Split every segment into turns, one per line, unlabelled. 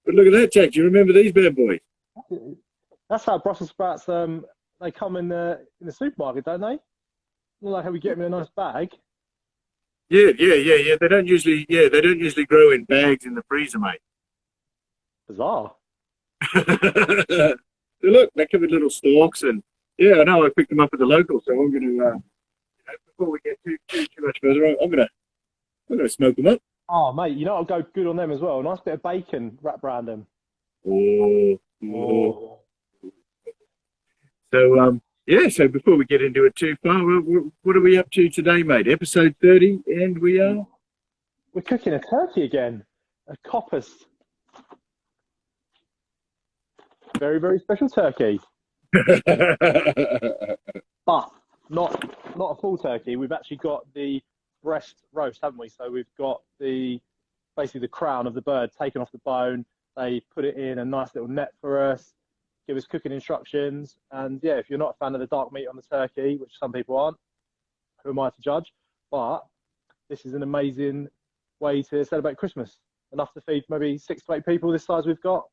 But look at that, Jack. Do you remember these bad boys?
That's how Brussels sprouts they come in the supermarket, don't they? Not like how we get them in a nice bag.
Yeah. They don't usually grow in bags in the freezer, mate.
Bizarre.
Look, they come in little stalks, and yeah, I know. I picked them up at the local, so I'm going to before we get too much further, I'm gonna smoke them up.
Oh, mate, you know I'll go good on them as well. A nice bit of bacon wrapped around them.
Oh. So yeah. So before we get into it too far, what are we up to today, mate? Episode 30, and we're
cooking a turkey again, a Coppice. Very, very special turkey. But not a full turkey. We've actually got the breast roast, haven't we? So we've got basically the crown of the bird taken off the bone. They put it in a nice little net for us, give us cooking instructions. And yeah, if you're not a fan of the dark meat on the turkey, which some people aren't, who am I to judge? But this is an amazing way to celebrate Christmas. Enough to feed maybe 6 to 8 people this size we've got.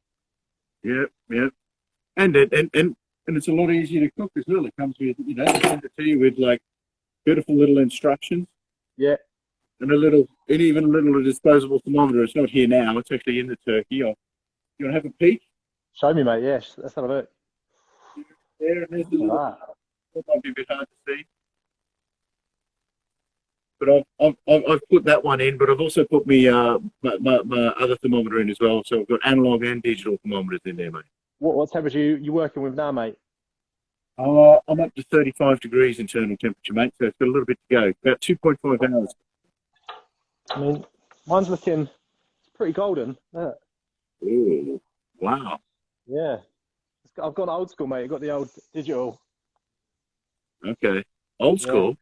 Yep. And it's a lot easier to cook as well. It comes with, they send it to you with like beautiful little instructions.
Yeah.
And even a little disposable thermometer. It's not here now. It's actually in the turkey. You want to have a peek?
Show me, mate. Yes, let's have a look.
There, and there's a little. It might be a bit hard to see. But I've put that one in, but I've also put my other thermometer in as well. So I've got analog and digital thermometers in there, mate.
What temperature you working with now, mate?
I'm up to 35 degrees internal temperature, mate. So it's got a little bit to go. About 2.5 hours.
I mean, mine's looking pretty golden. Yeah.
Ooh, wow.
Yeah. I've gone old school, mate. I've got the old digital.
Okay. Old school?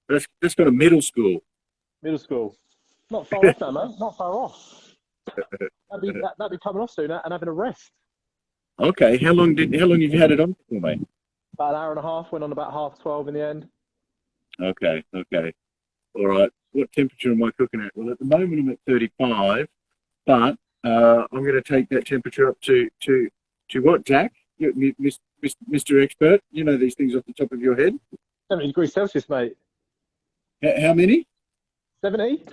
Yeah. That's got a middle school.
Middle school. Not far off now, man. Not far off. That'd be coming off soon and having a rest.
Okay. How long have you had it on for, mate?
About an hour and a half. Went on about 12:30 in the end.
Okay. All right. What temperature am I cooking at? Well, at the moment I'm at 35, but I'm going to take that temperature up to what, Jack? Mr. Expert, you know these things off the top of your head.
70 degrees Celsius, mate.
How many?
70.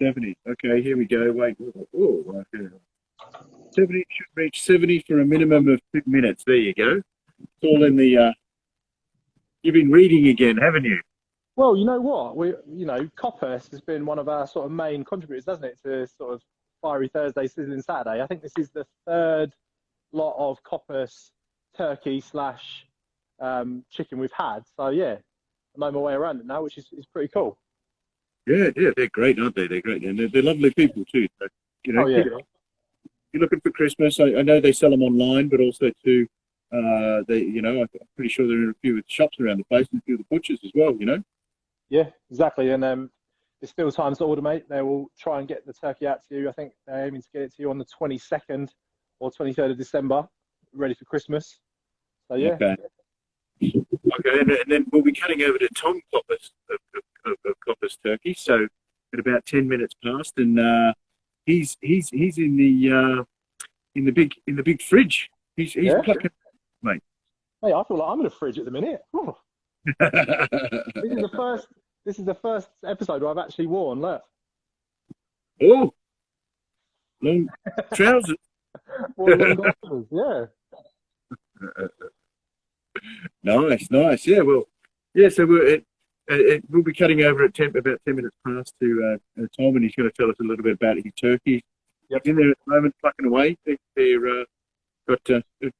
70. Okay, here we go. Wait. Oh, okay. 70 should reach 70 for a minimum of 2 minutes. There you go. It's all in the. You've been reading again, haven't you?
Well, you know what? Coppice has been one of our sort of main contributors, hasn't it, to sort of Fiery Thursday, Sizzling Saturday. I think this is the third lot of Coppice turkey / chicken we've had. So yeah, I know my way around it now, which is pretty cool.
Yeah, they're great, aren't they? They're great, and they're lovely people too. So, you're looking for Christmas. I know they sell them online, but also too, I'm pretty sure there are a few shops around the place and a few of the butchers as well.
Yeah, exactly. And there's still times to order, mate. They will try and get the turkey out to you. I think they're aiming to get it to you on the 22nd or 23rd of December, ready for Christmas. So yeah.
Okay, and then we'll be cutting over to Tom Coppice of Coppice Turkey. So at about 10 minutes past, and he's in the big fridge. He's plucking, mate.
Hey, I feel like I'm in a fridge at the minute. This is the first episode where I've actually worn. Look.
Oh, long trousers.
Long trousers, yeah.
Nice. Yeah, well, yeah. So we'll be cutting over at about 10 minutes past to Tom, and he's going to tell us a little bit about his turkey.
Yep.
In there at the moment, plucking away. They're got a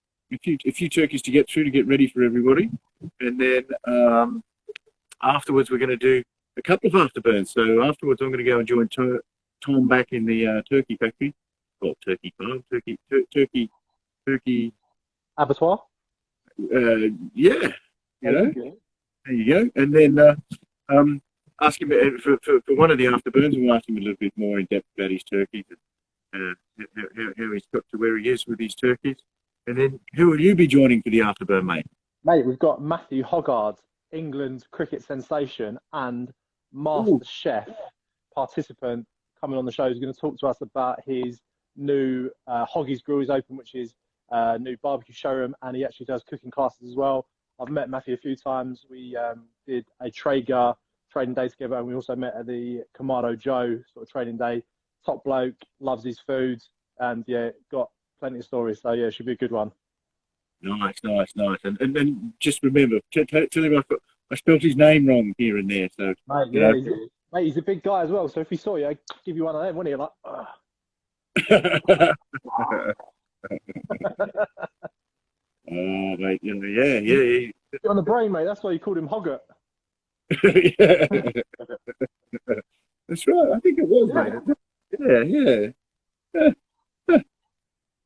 few turkeys to get through to get ready for everybody, and then afterwards we're going to do a couple of afterburns. So afterwards I'm going to go and join Tom back in the turkey factory, or turkey farm, turkey
abattoir.
Yeah, there you go. And then ask him for one of the afterburns, and we'll ask him a little bit more in depth about his turkeys and how he's got to where he is with his turkeys. And then who will you be joining for the afterburn, mate?
Mate, we've got Matthew Hoggard, England's cricket sensation and master chef participant, coming on the show. He's going to talk to us about his new Hoggy's Grill is open, which is a new barbecue showroom, and he actually does cooking classes as well. I've met Matthew a few times. We did a Traeger trading day together, and we also met at the Kamado Joe sort of trading day. Top bloke, loves his food, and yeah, got plenty of stories. So yeah, it should be a good one.
Nice. And just remember, tell him I spelled his name wrong here and there. So,
mate, yeah, he's a big guy as well. So if he saw you, I'd give you one of them, wouldn't he? Like,
oh, mate, yeah.
On the brain, mate. That's why you called him Hoggart.
Yeah. That's right. I think it was, mate.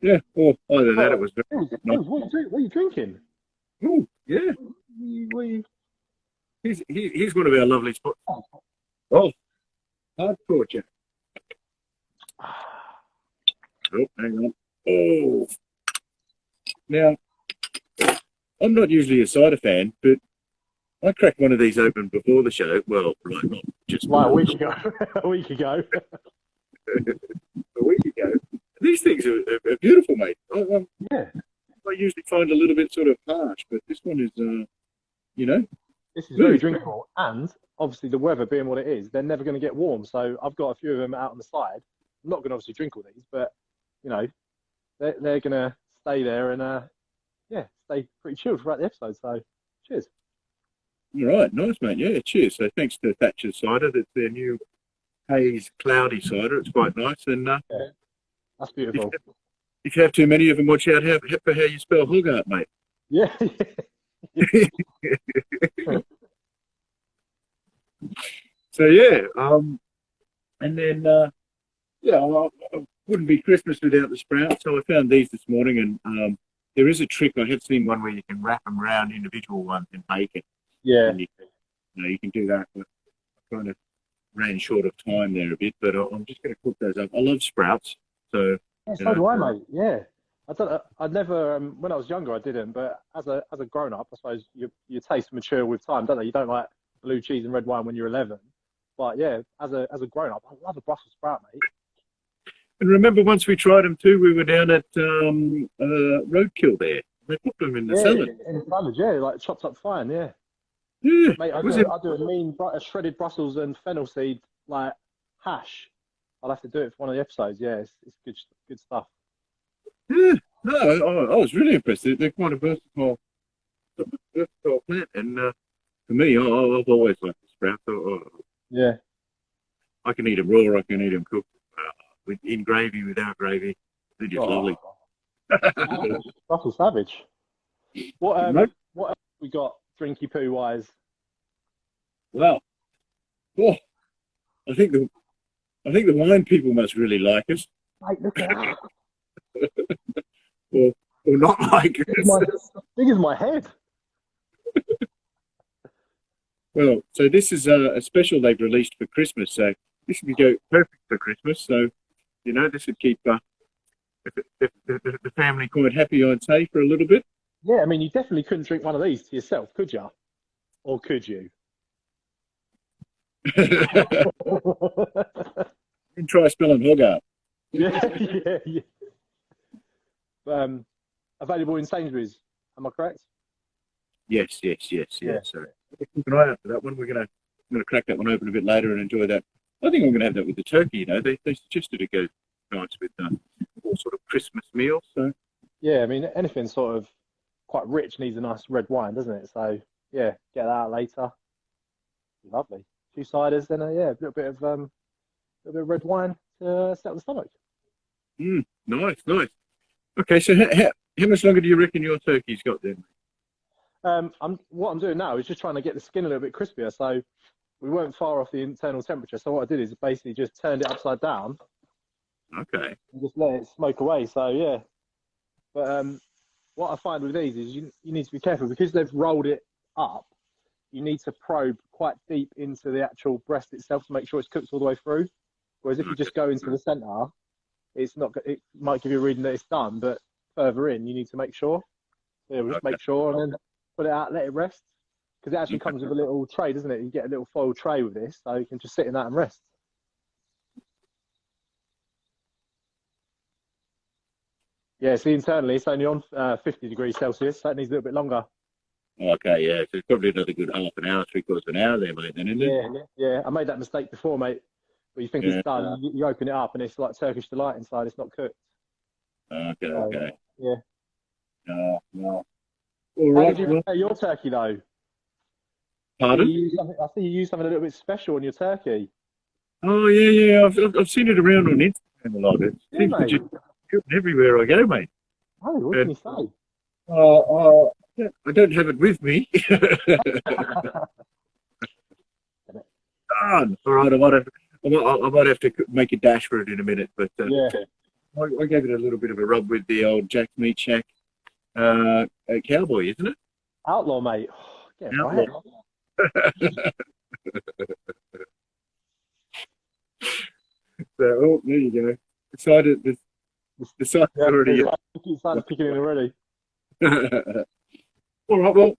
Yeah. Or either that, it was.
What are you drinking?
Oh, yeah. He's one of our lovely spots. Oh, hard torture. Oh, hang on. Oh. Now, I'm not usually a cider fan, but I cracked one of these open before the show. Well, right, not just
a week ago. A week ago.
A week ago. These things are beautiful, mate.
Yeah.
I usually find a little bit sort of harsh, but this one is,
This is very drinkable, and obviously the weather being what it is, they're never going to get warm. So I've got a few of them out on the side. I'm not going to obviously drink all these, but they're going to stay there and stay pretty chilled throughout the episode. So cheers.
All right, nice, mate. Yeah, cheers. So thanks to Thatcher's Cider. That's their new Haze Cloudy Cider. It's quite nice, and
that's beautiful.
If you have too many of them, watch out for how you spell Hoggart, mate.
Yeah.
So yeah, and then I wouldn't be Christmas without the sprouts. So I found these this morning, and there is a trick. I have seen one where you can wrap them around individual ones and bake it.
Yeah,
and you can do that. But I kind of ran short of time there a bit, but I'm just going to cook those up. I love sprouts, so
so do I, mate. Yeah. I'd never, when I was younger, I didn't, but as a grown up, I suppose your taste mature with time, don't they? You don't like blue cheese and red wine when you're 11, but yeah, as a grown up, I love a Brussels sprout, mate.
And remember, once we tried them too, we were down at Roadkill there. They put them in the salad.
In the salad, yeah, like chopped up fine, yeah.
Yeah,
mate, I do a mean shredded Brussels and fennel seed like hash. I'll have to do it for one of the episodes. Yeah, it's good stuff.
Yeah, no, I was really impressed. They're quite a versatile plant, and for me, I've always liked the sprouts.
Yeah,
I can eat them raw. I can eat them cooked, in gravy, without gravy. They're just lovely.
Brussels savage. What else we got drinky poo wise?
Well, I think the wine people must really like us.
Mate, look at that.
or not like us.
Big as my head.
Well, so this is a special they've released for Christmas. So this would go perfect for Christmas. So, this would keep the family quite happy, I'd say, for a little bit.
Yeah, I mean, you definitely couldn't drink one of these to yourself, could you? Or could you?
And try spelling Hoggart.
Yeah. Available in Sainsbury's, am I correct?
Yes. So keep an eye out for that one. I'm gonna crack that one open a bit later and enjoy that. I think I'm gonna have that with the turkey. They suggested it goes nice with all sort of Christmas meals. So
yeah, I mean anything sort of quite rich needs a nice red wine, doesn't it? So yeah, get that out later. Lovely. 2 ciders, then a little bit of red wine to settle the stomach.
Nice. Okay, so how much longer do you reckon your turkey's got then?
What I'm doing now is just trying to get the skin a little bit crispier. So we weren't far off the internal temperature. So what I did is basically just turned it upside down.
Okay.
And just let it smoke away. So yeah. But what I find with these is you need to be careful because they've rolled it up. You need to probe quite deep into the actual breast itself to make sure it's cooked all the way through. Whereas if you just go into the centre, it's not. It might give you a reading that it's done, but further in, you need to make sure. So yeah, we'll just make sure and then put it out, let it rest. Because it actually comes with a little tray, doesn't it? You get a little foil tray with this, so you can just sit in that and rest. Yeah, see, internally it's only on 50 degrees Celsius. That needs a little bit longer.
Okay, yeah. So it's probably another good half an hour, three-quarters of an hour there, mate, then, isn't it?
Yeah. I made that mistake before, mate. But you think it's done, you open it up and it's like Turkish delight inside. It's not cooked.
Okay.
Yeah.
No.
How
All right.
did you prepare your turkey, though?
Pardon?
I see you used something a little bit special on your turkey.
Oh, yeah. I've seen it around on Instagram a lot. It seems to just cook everywhere I go, mate.
Oh, what can you say?
I don't have it with me. All right, I might have to make a dash for it in a minute, but I gave it a little bit of a rub with the old Jack's Meat Shack cowboy, isn't it?
Outlaw, mate. Yeah,
Outlaw.
right.
So, there you go. The cider's already.
You started kicking in already.
All right, well,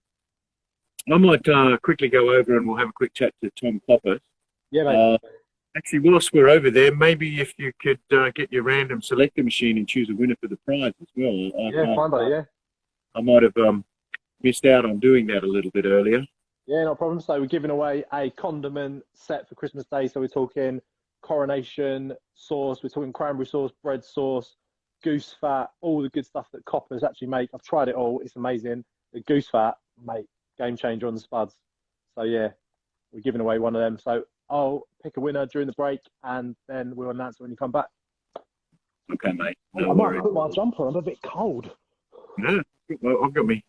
I might quickly go over and we'll have a quick chat to Tom Copper.
Yeah, mate.
Actually, whilst we're over there, maybe if you could get your random selector machine and choose a winner for the prize as well.
Fine, buddy, yeah.
I might have missed out on doing that a little bit earlier.
Yeah, no problem. So we're giving away a condiment set for Christmas Day. So we're talking coronation sauce, we're talking cranberry sauce, bread sauce, goose fat, all the good stuff that Coppers actually make. I've tried it all. It's amazing. The goose fat, mate, game changer on the spuds. So, yeah, we're giving away one of them. So I'll pick a winner during the break and then we'll announce it when you come back.
Okay, mate.
I might put my jumper on. I'm a bit cold.
Yeah, well, I've got my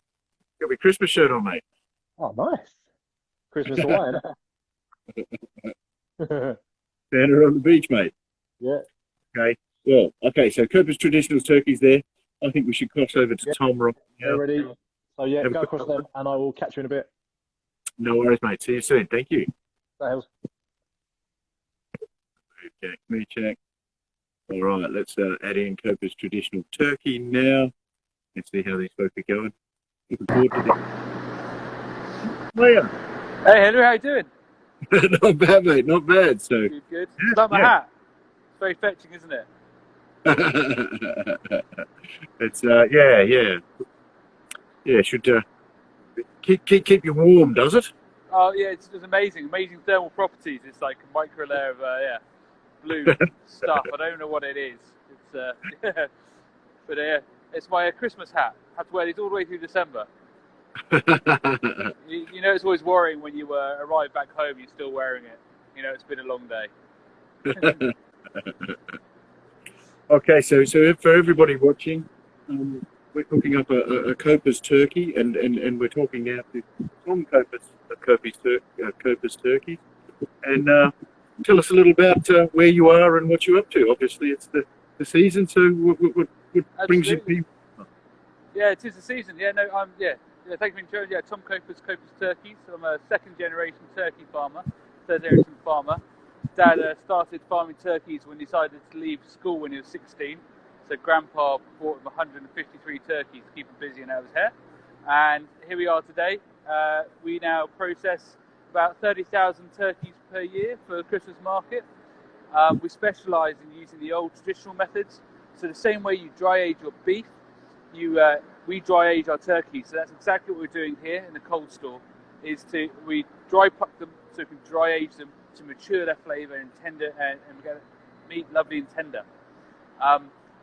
Christmas shirt on, mate.
Oh, nice. Christmas Hawaiian.
Santa on the beach, mate.
Yeah.
Okay. Well, okay. So Cooper's Traditional Turkey's there. I think we should cross over to Tom right now.
Ready? So yeah, go across them, and I will catch you in a bit.
No worries, mate. See you soon. Thank you.
Sales.
Okay, me check. All right, let's add in Cooper's Traditional Turkey now. Let's see how these folk are going. Looking forward to this. Hiya.
Hey, Henry, how you doing?
Not bad, mate. Not bad. So
good. It's like my hat. It's very fetching, isn't it?
It's yeah. Should keep you warm, does it?
Oh yeah, it's amazing thermal properties. It's like a micro layer of blue stuff. I don't know what it is. It's but it's my Christmas hat. I have to wear these all the way through December. you know, it's always worrying when you arrive back home. You're still wearing it. You know, it's been a long day.
Okay, so for everybody watching, we're cooking up a Cooper's turkey, and we're talking now to Tom Cooper's turkey, and tell us a little about where you are and what you're up to. Obviously, it's the season, so what brings you to?
Yeah, it is the season. Yeah, no, thank you for joining. Yeah, Tom Cooper's Turkeys. So I'm a second-generation turkey farmer, third-generation farmer. Dad started farming turkeys when he decided to leave school when he was 16. So Grandpa bought him 153 turkeys to keep him busy and out of his hair. And here we are today. We now process about 30,000 turkeys per year for the Christmas market. We specialise in using the old traditional methods. So the same way you dry age your beef, we dry age our turkeys. So that's exactly what we're doing here in the cold store. We dry pluck them so we can dry age them to mature their flavour and tender, and we get meat lovely and tender.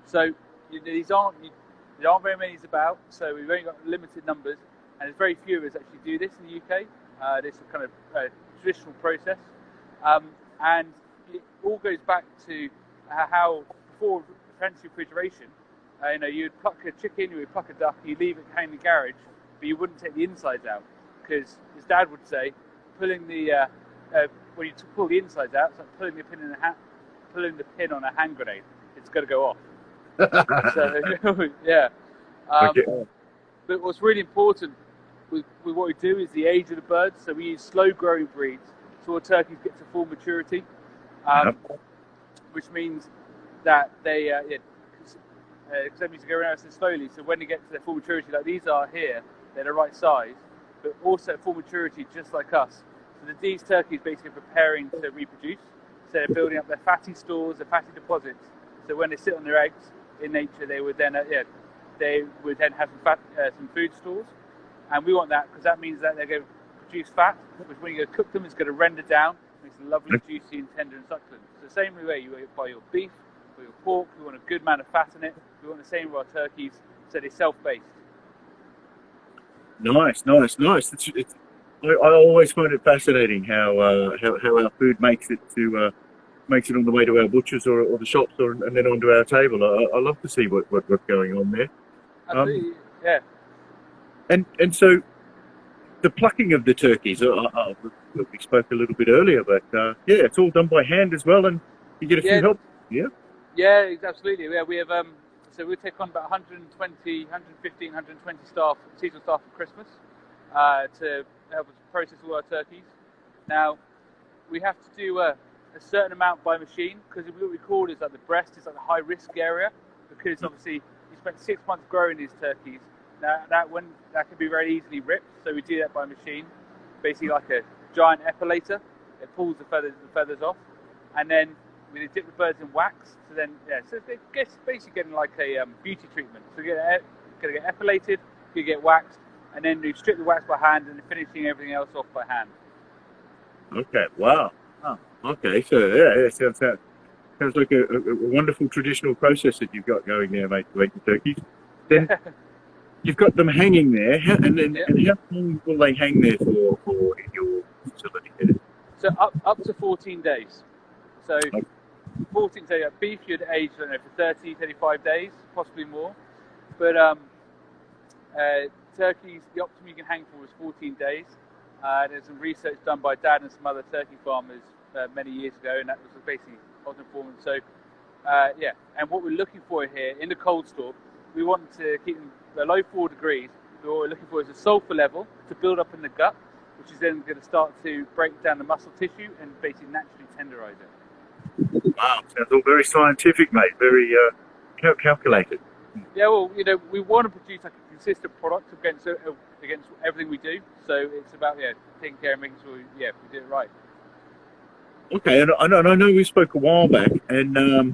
So there aren't very many about. So we've only got limited numbers, and there's very few of us actually do this in the UK. This is kind of traditional process, and it all goes back to how before French refrigeration. You'd pluck a chicken, you would pluck a duck, you leave it hanging in the garage, but you wouldn't take the insides out, because as Dad would say, pulling the when you pull the insides out, it's like pulling the pin on a hand grenade. It's got to go off. So yeah. But what's really important with what we do is the age of the birds. So we use slow-growing breeds, so our turkeys get to full maturity, which means that they because to go around so slowly. So when they get to their full maturity, like these are here, they're the right size, but also full maturity, just like us. So these turkeys basically preparing to reproduce. So they're building up their fatty stores, their fatty deposits. So when they sit on their eggs in nature, they would then they would then have some food stores, and we want that because that means that they're going to produce fat, which when you go cook them, it's going to render down, makes it lovely, juicy, and tender and succulent. So the same way you buy your beef or your pork, we want a good amount of fat in it. We want the same with our turkeys, so they're self-based.
Nice. I always find it fascinating how our food makes it on the way to our butchers or the shops and then onto our table. I love to see what's going on there.
Absolutely, yeah.
And so the plucking of the turkeys, we spoke a little bit earlier, but yeah, it's all done by hand as well, and you get a few help. Yeah.
Yeah, absolutely. Yeah, we have so we take on about 120, 115, 120 staff, seasonal staff for Christmas, to help us process all our turkeys. Now, we have to do a certain amount by machine because what we call is like the breast is like the high risk area, because obviously you spent 6 months growing these turkeys. Now that can be very easily ripped, so we do that by machine, basically like a giant epilator. It pulls the feathers off, and then we dip the birds in wax. So then so it's basically getting like a beauty treatment. So you're gonna get epilated, you get waxed, and then you strip the wax by hand, and finishing everything else off by hand.
Okay. Wow. Oh, okay. So yeah, sounds like a wonderful traditional process that you've got going there, mate, to make the turkeys. Then you've got them hanging there, and how long will they hang there for in your facility?
So up to 14 days. So 14 days. Beef you'd age, I don't know, for 30, 35 days, possibly more. But turkeys, the optimum you can hang for is 14 days. There's some research done by Dad and some other turkey farmers many years ago, and that was basically optimum performance. So and what we're looking for here in the cold store, we want to keep them below 4 degrees. What we're looking for is a sulfur level to build up in the gut, which is then going to start to break down the muscle tissue and basically naturally tenderize it.
Wow, sounds all very scientific, mate. Very calculated.
Yeah, well, we want to produce like a consistent product against everything we do. So it's about taking care and making sure we do it right.
Okay, and I know we spoke a while back, and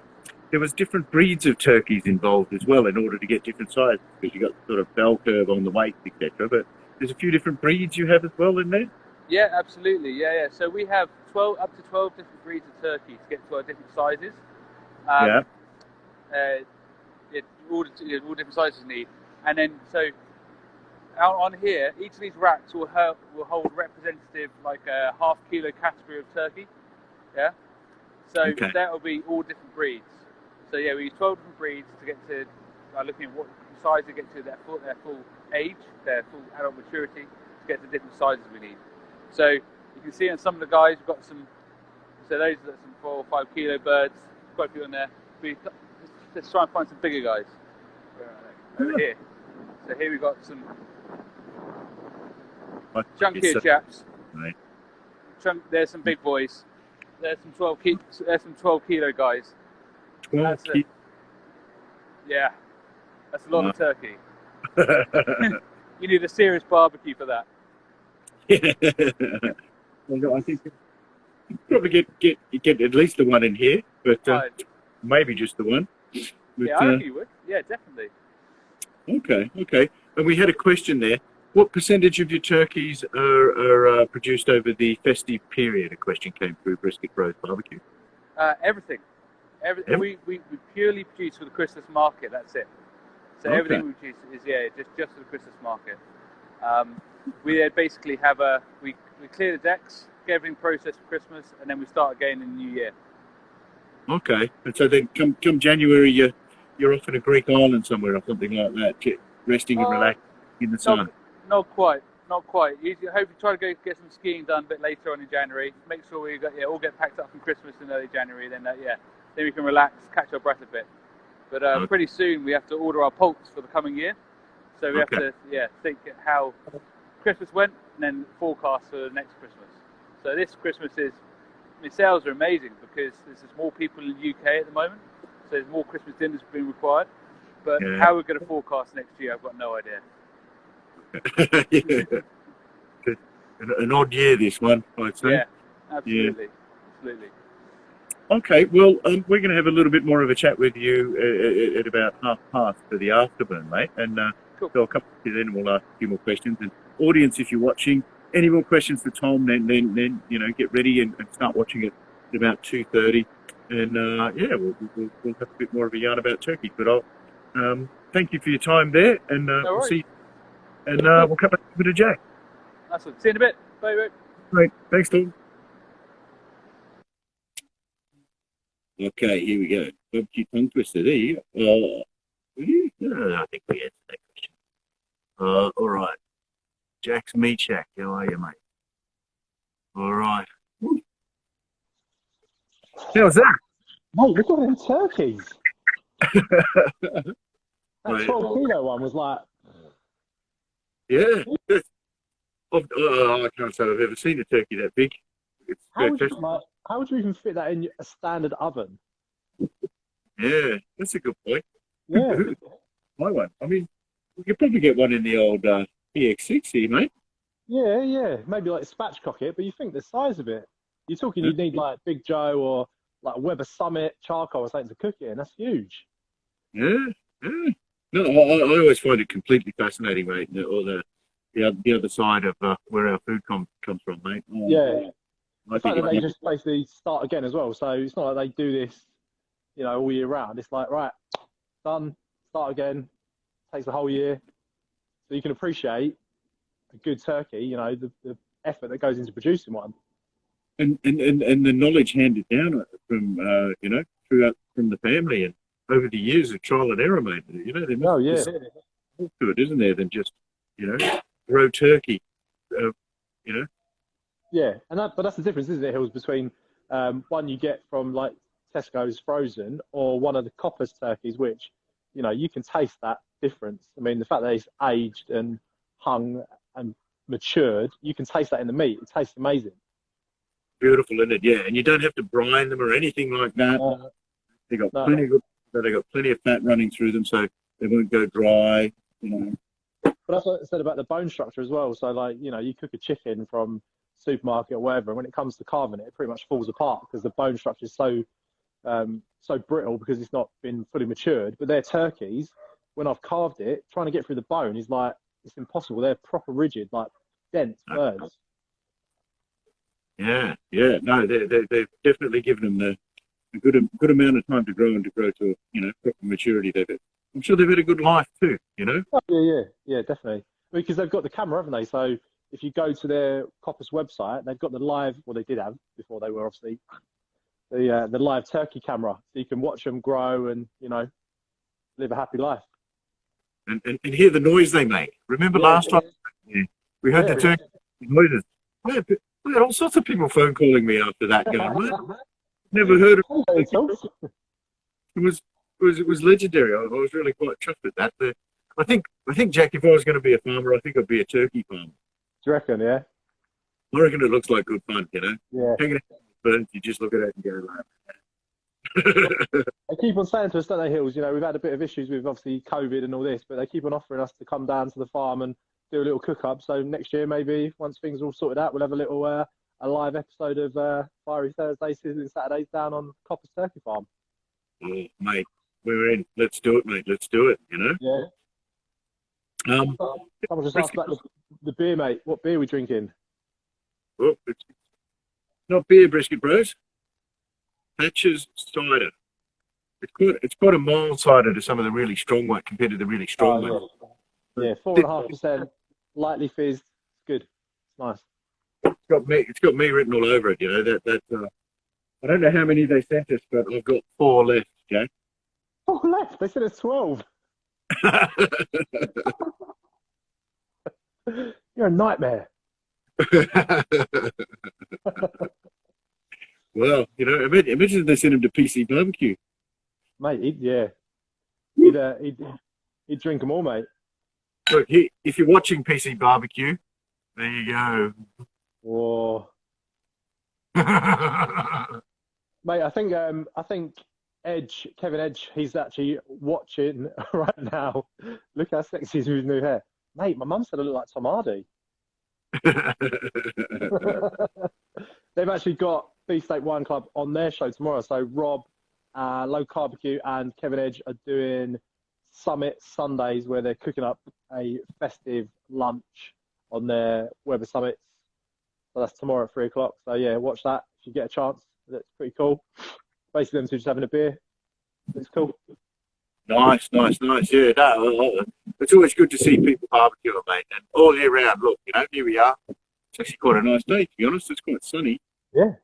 there was different breeds of turkeys involved as well in order to get different sizes, because you got sort of bell curve on the weight, etc. But there's a few different breeds you have as well in there.
Yeah, absolutely. Yeah. So we have up to 12 different breeds of turkey to get to our different sizes. All different sizes need, and then so out on here, each of these racks will hold representative like a half kilo category of turkey. Yeah. So that will be all different breeds. So we use 12 different breeds to get to looking at what size they get to their full age, their full adult maturity, to get to different sizes we need. So you can see on some of the guys, we've got some. So those are some 4 or 5 kilo birds. Quite a few on there. Let's try and find some bigger guys. Where are they? Over here. So here we've got some chunkier chaps.
Right.
There's some big boys. There's some 12 kilo guys.
12 kilos.
Yeah, that's a lot of turkey. You need a serious barbecue for that.
Well, I think you probably get at least the one in here, but maybe just the one. But,
I reckon you would. Yeah, definitely.
Okay. And we had a question there. What percentage of your turkeys are produced over the festive period? A question came through Brisket Rose Barbecue.
Everything. We purely produce for the Christmas market. That's it. So everything we produce is just for the Christmas market. We basically have we clear the decks, get everything processed for Christmas, and then we start again in the new year. Okay,
and so then come January, you're off in a Greek island somewhere or something like that, resting and relaxing in the sun.
Not quite. Usually, I hope you try to go get some skiing done a bit later on in January. Make sure we all get packed up from Christmas in early January. Then we can relax, catch our breath a bit. But pretty soon we have to order our poults for the coming year. So we have to think how Christmas went and then forecast for the next Christmas. So this Christmas sales are amazing because there's just more people in the UK at the moment. So there's more Christmas dinners being required. But how we're going to forecast next year, I've got no idea.
An odd year, this one, I'd say.
Yeah, absolutely.
Okay, well, we're going to have a little bit more of a chat with you at about 1:30 for the afterburn, mate. And
Cool.
so I'll come to you then, and we'll ask a few more questions. And audience, if you're watching, any more questions for Tom, then you know, get ready and start watching it at about 2:30. And yeah, we'll have a bit more of a yarn about turkey. But I'll thank you for your time there, and
No
we'll
worries.
see. And we'll come back to a bit of Jack.
That's it. See you in a bit. Bye, bye.
Great, thanks, Tom. Okay, here we go. Barbecue tongue twister. There you go. I think we answered that question. All right. Jack's Meat Shack. How are you, mate? All right. How's that?
Mate, look at them turkeys. That
Right.
12-kilo one was like,
Yeah. I can't say I've ever seen a turkey that big. It's
how would you even fit that in a standard oven?
Yeah, that's a good point.
Yeah.
My one. I mean, we could probably get one in the old EX60, mate.
Yeah. Maybe like spatchcock it, but you think the size of it. You're talking you'd need like Big Joe or like a Weber Summit charcoal or something to cook it in. That's huge.
Yeah. No, I always find it completely fascinating, mate. Or the other side of where our food comes from, mate.
Yeah.
I
The fact
think
that they just basically start again as well. So it's not like they do this, you know, all year round. It's like, right, done, start again. Takes the whole year. So you can appreciate a good turkey, you know, the effort that goes into producing one.
and the knowledge handed down from you know, throughout from the family and over the years of trial and error, mate. You know, there must be something more to it, isn't there, than just, you know, grow turkey. You know.
Yeah, but that's the difference, isn't it, Hills, between one you get from like Tesco's frozen or one of the Coppers turkeys, which, you know, you can taste that difference. I mean, the fact that it's aged and hung and matured, you can taste that in the meat. It tastes amazing.
Beautiful, isn't it? Yeah, and you don't have to brine them or anything like that. They got plenty of they got plenty of fat running through them, so they won't go dry. You know.
But that's what I said about the bone structure as well. So, like, you know, you cook a chicken from supermarket or wherever, and when it comes to carving it, it pretty much falls apart because the bone structure is so brittle because it's not been fully matured. But their turkeys, when I've carved it, trying to get through the bone is like, it's impossible. They're proper rigid, like dense birds.
Yeah. No, they've definitely given them a good amount of time to grow to, you know, proper maturity. I'm sure they've had a good life too. You know.
Oh, yeah, definitely. Because they've got the camera, haven't they? So if you go to their Coppers website, they've got the live. Well, they did have before they were obviously the live turkey camera, so you can watch them grow and, you know, live a happy life.
And hear the noise they make. Remember last time we heard the turkey noises. We had all sorts of people phone calling me after that going, what? Never heard of it. It was legendary. I was really quite chuffed with that. I think Jack, if I was going to be a farmer, I think I'd be a turkey farmer.
Do you reckon? Yeah.
I reckon it looks like good fun, you know.
Yeah.
Hanging out birds, you just look at it and go like.
They keep on saying to us, don't they, Hills? You know, we've had a bit of issues with obviously COVID and all this, but they keep on offering us to come down to the farm and do a little cook up. So next year, maybe once things are all sorted out, we'll have a little a live episode of Fiery Thursday, Sizzling Saturdays down on Coppers Turkey Farm.
Oh, mate, we're in. Let's do it, mate. Let's do it. You know.
Yeah. Someone just asked about the beer, mate. What beer are we drinking?
Oh, it's not beer, Brisket Bros. Thatcher's cider. It's quite a mild cider to some of the really strong ones compared to the really strong ones.
Yeah, 4.5%, lightly fizzed. It's good. It's nice.
It's got me written all over it. You know that. I don't know how many they sent us, but I've got 4 left, Jack.
4 left. They said it's 12. You're a nightmare.
Well, you know, imagine if they sent him to BBQUK.
Mate, he'd drink them all, mate.
Look, if you're watching BBQUK, there you go.
Whoa. Mate, I think Kevin Edge, he's actually watching right now. Look how sexy he is with his new hair. Mate, my mum said I look like Tom Hardy. They've actually got Beefsteak Wine Club on their show tomorrow. So Rob, Low Barbecue, and Kevin Edge are doing Summit Sundays, where they're cooking up a festive lunch on their Weber Summits. So that's tomorrow at 3 o'clock. So yeah, watch that if you get a chance. That's pretty cool. Basically, them two just having a beer. It's cool.
Nice. Yeah, no, it's always good to see people barbecuing, mate, and all year round. Look, here we are. It's actually quite a nice day, to be honest. It's quite sunny.
Yeah,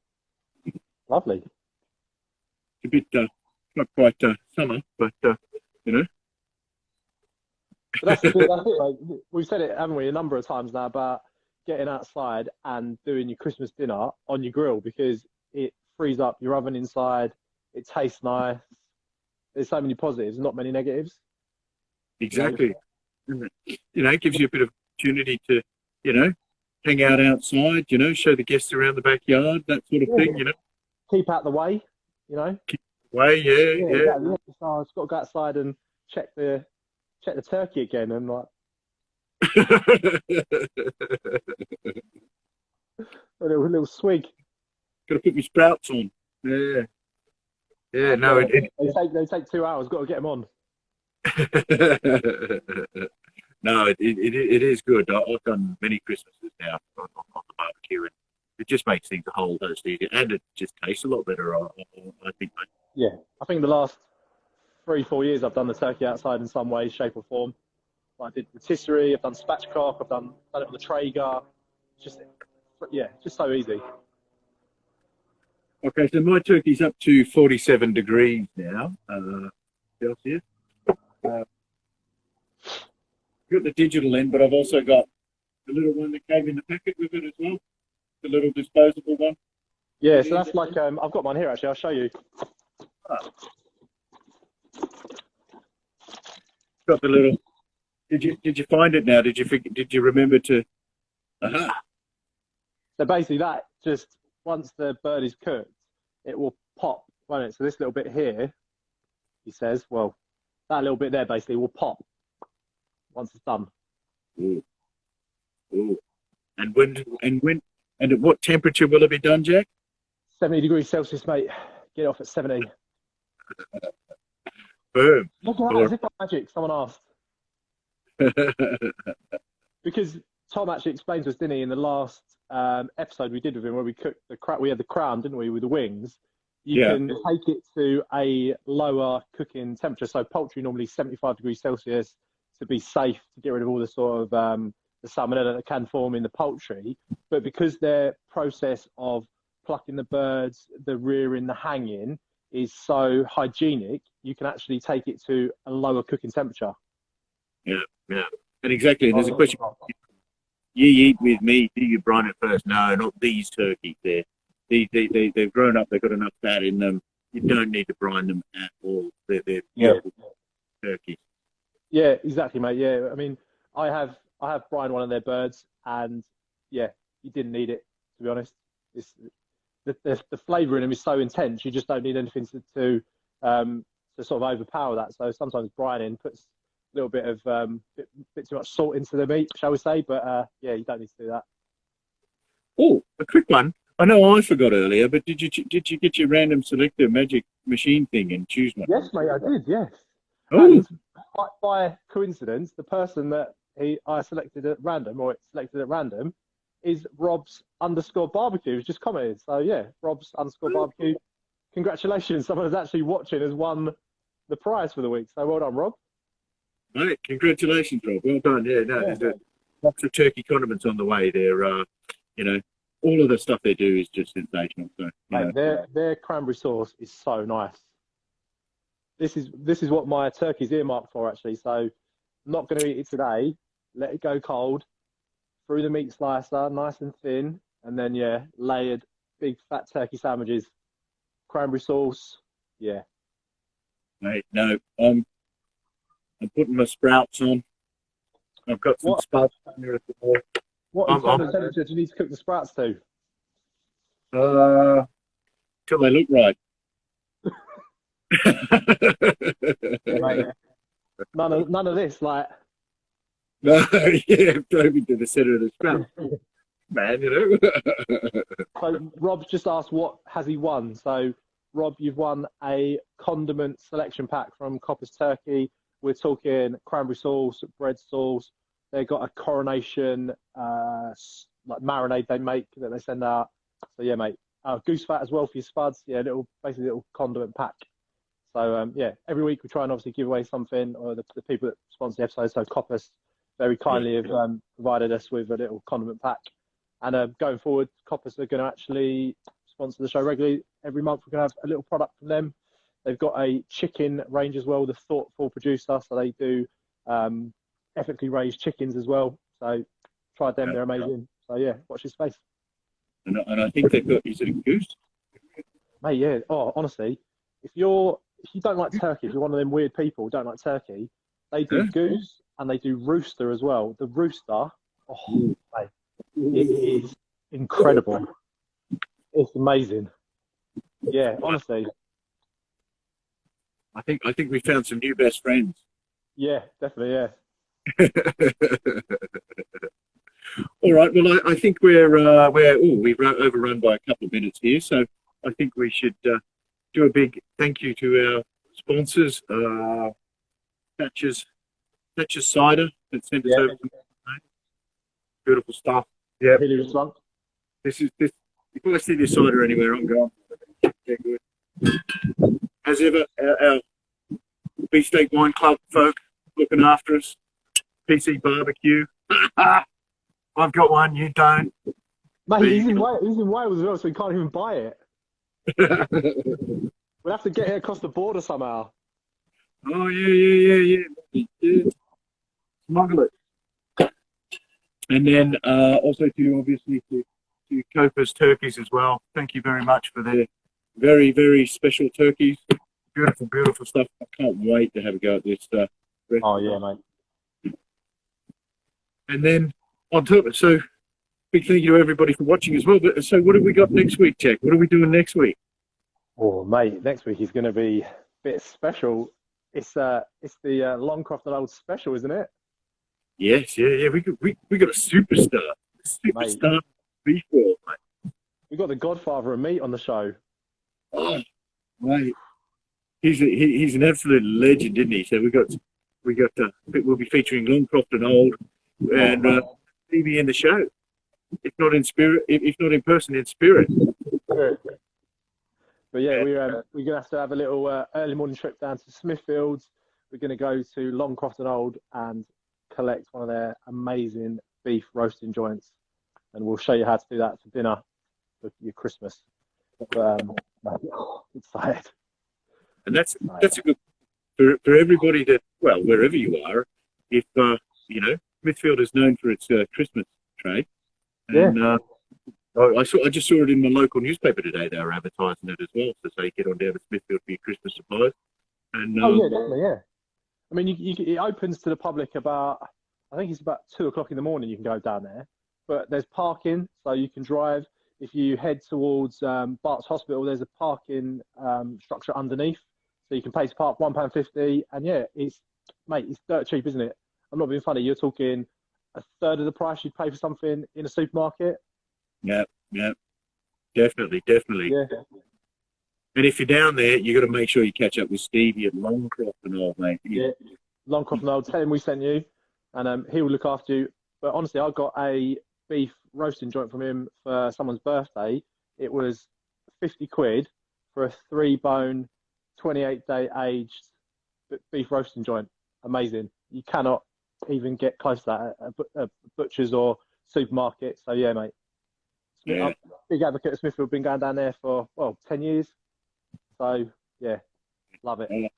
lovely.
It's a bit not quite summer, but
But that's it. Like, we've said it, haven't we, a number of times now about getting outside and doing your Christmas dinner on your grill, because it frees up your oven inside. It tastes nice. There's so many positives, not many negatives.
exactly. It gives you a bit of opportunity to, hang out outside. Show the guests around the backyard, that sort of thing.
Keep out the way.
Keep away. Yeah.
Exactly. So I've got to go outside and check the turkey again, and like a little swig.
Got to put my sprouts on. Yeah. No,
they take 2 hours. Got to get them on.
No, it is good. I've done many Christmases now on the barbecue, and it just makes things a whole host easier, and it just tastes a lot better. I think.
Yeah, I think the last 3-4 years I've done the turkey outside in some way, shape, or form. I did rotisserie. I've done spatchcock. I've done it on the Traeger. Just so easy.
Okay, so my turkey's up to 47 degrees now, Celsius. Got the digital end, but I've also got the little one that came in the packet with it as well, the little disposable one.
Yeah, so that's like I've got mine here actually. I'll show you.
Got the little. Did you find it now? Did you remember to? Aha.
So basically, that just once the bird is cooked, it will pop, won't it? So this little bit here, he says, well, that little bit there basically will pop once it's done.
Ooh. And at what temperature will it be done, Jack?
70 degrees Celsius, mate. Get off at 70.
Boom.
Look at that, as if by magic, someone asked. Because Tom actually explained to us, didn't he, in the last episode we did with him, where we cooked we had the crown, didn't we, with the wings. You can take it to a lower cooking temperature. So poultry normally 75 degrees Celsius to be safe, to get rid of all the sort of the salmonella that can form in the poultry. But because their process of plucking the birds, the rearing, the hanging is so hygienic, you can actually take it to a lower cooking temperature. Yeah.
And exactly, and there's a question. You eat with me, do you brine it first? No, not these turkeys there. They've grown up, they've got enough fat in them. You don't need to brine them at all. They're beautiful turkeys.
Yeah, exactly, mate. Yeah, I mean, I have brined one of their birds, and yeah, you didn't need it, to be honest. The flavour in them is so intense, you just don't need anything to sort of overpower that. So sometimes brining puts a little bit of bit too much salt into the meat, shall we say? But yeah, you don't need to do that.
Oh, a quick one. I know I forgot earlier, but did you get your random selector magic machine thing and choose one?
Yes, mate, I did. Yes.
Oh.
By coincidence, the person that I selected at random, or it selected at random, is Rob's _barbecue. Who's just commented. So yeah, Rob's _barbecue. Congratulations! Someone who's actually watching has won the prize for the week. So well done, Rob.
Right, congratulations, Rob. Well done. Yeah, there's lots of turkey condiments on the way. They're, all of the stuff they do is just sensational. So,
mate, their cranberry sauce is so nice. This is what my turkey's earmarked for, actually. So, I'm not going to eat it today. Let it go cold, through the meat slicer, nice and thin, and then layered big fat turkey sandwiches, cranberry sauce. Yeah.
Mate, no, I'm putting my sprouts on. I've got some sprouts on there at the board.
What temperature do you need to cook the sprouts to?
Till they look right.
Mate, none of this, like.
No, yeah, throw me to the centre of the sprout. man, you know.
So Rob's just asked what has he won. So Rob, you've won a condiment selection pack from Copper's Turkey. We're talking cranberry sauce, bread sauce. They've got a coronation like marinade they make that they send out. So yeah, mate. Goose fat as well for your spuds. Yeah, basically little condiment pack. So yeah, every week we try and obviously give away something, or the people that sponsor the episode. So Copper's very kindly have provided us with a little condiment pack. And going forward, Coppers are going to actually sponsor the show regularly. Every month we're going to have a little product from them. They've got a chicken range as well, the thoughtful producer. So they do ethically raised chickens as well. So tried them, they're amazing. So yeah, watch his space.
And I think they've got, is it a goose?
Mate, yeah. Oh, honestly, if you don't like turkey, if you're one of them weird people who don't like turkey, they do goose and they do rooster as well. The rooster, oh, mate, it is incredible. It's amazing. Yeah, honestly.
I think we found some new best friends.
Yeah, definitely, yeah.
All right. Well, I think we've overrun by a couple of minutes here, so I think we should do a big thank you to our sponsors, Thatcher's Cider that sent us over. Beautiful stuff. Yeah. This. If I see this cider anywhere, I'm going. Yeah, good. As ever, our Beefsteak Wine Club folk looking after us. PC Barbecue. I've got one, you don't.
Mate, he's in Wales as well, so we can't even buy it. We'll have to get it across the border somehow.
Oh, yeah. Smuggle it. And then also to Copa's Turkeys as well. Thank you very much for their very, very special turkeys. Beautiful, beautiful stuff. I can't wait to have a go at this.
Oh, yeah, mate.
And then on top of it, so big thank you to everybody for watching as well. But so what have we got next week, Jack? What are we doing next week?
Oh, mate, next week is going to be a bit special. It's the Longcroft and Old special, isn't it?
Yes, yeah. We got a superstar beef world, mate.
We got the Godfather of meat on the show.
Oh, mate, he's an absolute legend, isn't he? So we'll be featuring Longcroft and Old, and maybe in the show, if not in spirit, if not in person, in spirit. But yeah, we're gonna have a little early morning trip down to Smithfields. We're gonna go to Longcroft and Old and collect one of their amazing beef roasting joints, and we'll show you how to do that for dinner for your Christmas. Excited. And that's a good for everybody that, well, wherever you are, if Smithfield is known for its Christmas trade, and I just saw it in my local newspaper today. They were advertising it as well, so say get on down to Smithfield for your Christmas supplies. And
yeah, definitely, yeah. I mean, it opens to the public about, I think it's about 2:00 in the morning. You can go down there, but there's parking, so you can drive. If you head towards Bart's Hospital, there's a parking structure underneath, so you can pay to park £1.50. And yeah, it's dirt cheap, isn't it? I'm not being funny. You're talking a third of the price you'd pay for something in a supermarket.
Yeah, definitely.
Yeah.
And if you're down there, you got to make sure you catch up with Stevie at Longcroft and Old, mate.
Yeah, Longcroft and Old. Tell him we sent you, and he will look after you. But honestly, I got a beef roasting joint from him for someone's birthday. It was £50 for a 3-bone, 28-day aged beef roasting joint. Amazing. You cannot even get close to that at butchers or supermarket. So yeah, mate.
Yeah.
I'm a big advocate of Smithfield. Been going down there for 10 years. So yeah, love it.
Yeah.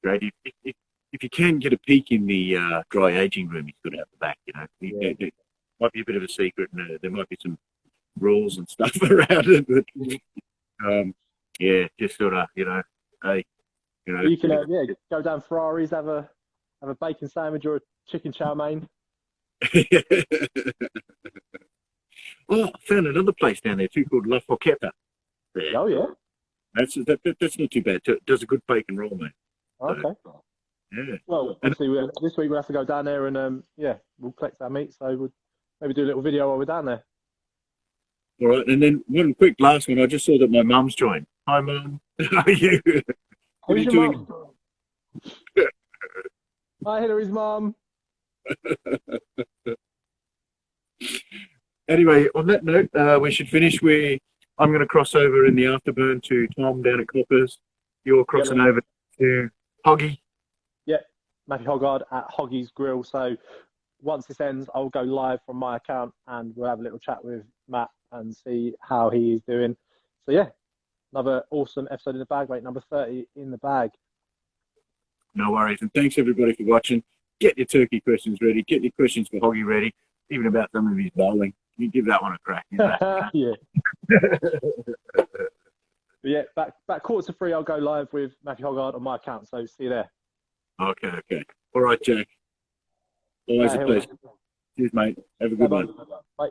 Great. If you can get a peek in the dry aging room, you've got to have the back. It might be a bit of a secret, and there might be some rules and stuff around it. But just sort of, hey,
you can go down Ferraris, have a bacon sandwich or a chicken chow mein.
Oh, I found another place down there too called La Foqueta.
Oh yeah,
that's not too bad. Does a good bacon roll, mate.
Okay.
Yeah.
Well, obviously this week we'll have to go down there and we'll collect our meat. So we'll maybe do a little video while we're down there.
All right, and then one quick last one. I just saw that my mum's joined. Hi, mum. How are you? What are
Who's
you
your
doing?
mum? Hi, Hillary's mum.
Anyway, on that note, we should finish. I'm going to cross over in the afterburn to Tom down at Coppers. You're crossing over to Hoggy.
Yeah, Matthew Hoggard at Hoggy's Grill. So once this ends, I'll go live from my account and we'll have a little chat with Matt and see how he is doing. So yeah, another awesome episode in the bag, mate. Number 30 in the bag.
No worries. And thanks everybody for watching. Get your turkey questions ready. Get your questions for Hoggy ready. Even about some of his bowling. You give that one a crack.
Yeah. Yeah, back 2:45, I'll go live with Matthew Hoggard on my account. So see you there.
Okay. All right, Jack. Always a pleasure. Cheers, mate. Have a good one.
Bye.